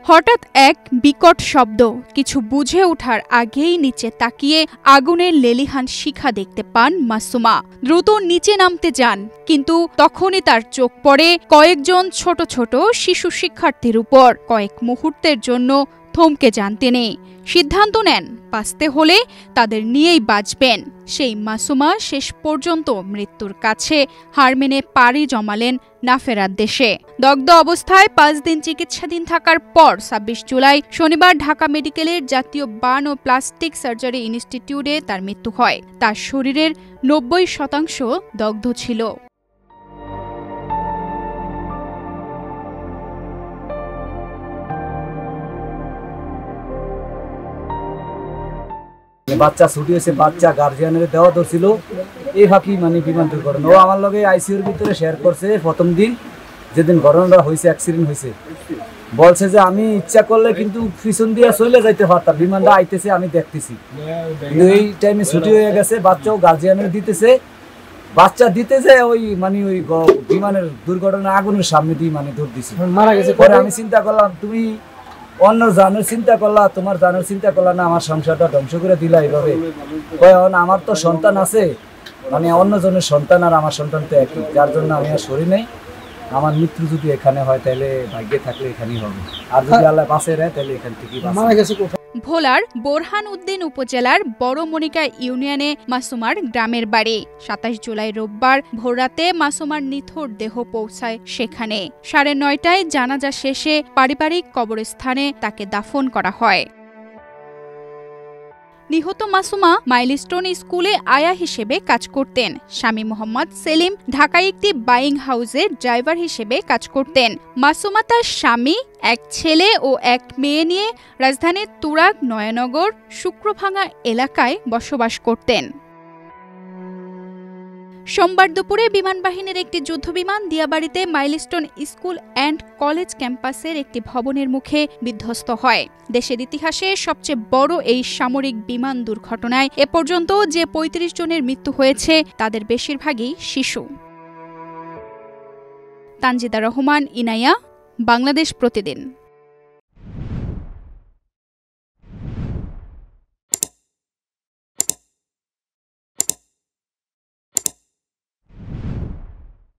হঠাৎ এক বিকট শব্দ। কিছু বুঝে ওঠার আগেই নিচে তাকিয়ে আগুনের লেলিহান শিখা দেখতে পান মাসুমা। দ্রুত নিচে নামতে যান, কিন্তু তখনই তার চোখ পড়ে কয়েকজন ছোট ছোট শিশু শিক্ষার্থীর উপর। কয়েক মুহূর্তের জন্য থমকে যান তিনি। সিদ্ধান্ত নেন বাঁচতে হলে তাদের নিয়েই বাঁচবেন। সেই মাসুমা শেষ পর্যন্ত মৃত্যুর কাছে হার মেনে পাড়ি জমালেন না ফেরার দেশে। দগ্ধ অবস্থায় ৫ দিন চিকিৎসাধীন থাকার পর ২৬ জুলাই শনিবার ঢাকা মেডিকেলের জাতীয় বার্ন ও প্লাস্টিক সার্জারি ইনস্টিটিউটে তার মৃত্যু হয়। তার শরীরের ৯০% দগ্ধ ছিল। বাচ্চা ছুটি হয়েছে, বাচ্চা গার্জিয়ানের দেওয়া ধরছিল, এই ফাঁকি বিমান দুর্ঘটনা। ও আমার লগে আইসিইউর ভিতরে শেয়ার করছে প্রথম দিন যেদিন ঘটনাটা হয়েছে, অ্যাক্সিডেন্ট হয়েছে। বলছে যে আমি ইচ্ছা করলে কিন্তু পিছন দিয়ে চলে যাইতে পারতাম, বিমানটা আইতেছে আমি দেখতেছি, কিন্তু এই টাইমে ছুটি হয়ে গেছে। বাচ্চাও গার্জিয়ানের দিতেছে, বাচ্চা দিতে যে ওই ওই বিমানের দুর্ঘটনা আগুনের সামনে দিয়ে দৌড় দিছি, মারা গেছে। পরে আমি চিন্তা করলাম, তুমি অন্য জানের চিন্তা করলা, তোমার জানের চিন্তা করলা না, আমার সংসারটা ধ্বংস করে দিলা এইভাবে। আমার তো সন্তান আছে, অন্য জনের সন্তান আর আমার সন্তান তো একই, যার জন্য আমি আর সরি নেই। আমার মৃত্যু যদি এখানে হয় তাহলে ভাগ্যে থাকলে এখানেই হবে, আর যদি আল্লাহ বাঁচে রায় তাহলে এখান থেকেই মারা গেছে। ভোলার বোরহান উদ্দিন উপজেলার বড়মনিকা ইউনিয়নে মাসুমার গ্রামের বাড়ি। ২৭ জুলাই রোববার ভোররাতে মাসুমার নিথর দেহ পৌঁছায় সেখানে। ৯:৩০টায় জানাজা শেষে পারিবারিক কবরস্থানে তাকে দাফন করা হয়। নিহত মাসুমা মাইলস্টোন স্কুলে আয়া হিসেবে কাজ করতেন। স্বামী মোহাম্মদ সেলিম ঢাকায় একটি বাইং হাউসের ড্রাইভার হিসেবে কাজ করতেন। মাসুমা তার স্বামী, এক ছেলে ও এক মেয়ে নিয়ে রাজধানীর তুরাগ, নয়ানগর, শুক্রভাঙা এলাকায় বসবাস করতেন। সোমবার দুপুরে বিমানবাহিনীর একটি যুদ্ধবিমান দিয়াবাড়িতে মাইলস্টোন স্কুল অ্যান্ড কলেজ ক্যাম্পাসের একটি ভবনের মুখে বিধ্বস্ত হয়। দেশের ইতিহাসে সবচেয়ে বড় এই সামরিক বিমান দুর্ঘটনায় এ পর্যন্ত যে ৩৫ জনের মৃত্যু হয়েছে তাদের বেশিরভাগই শিশু। তানজিদা রহমান, ইনায়া, বাংলাদেশ প্রতিদিন।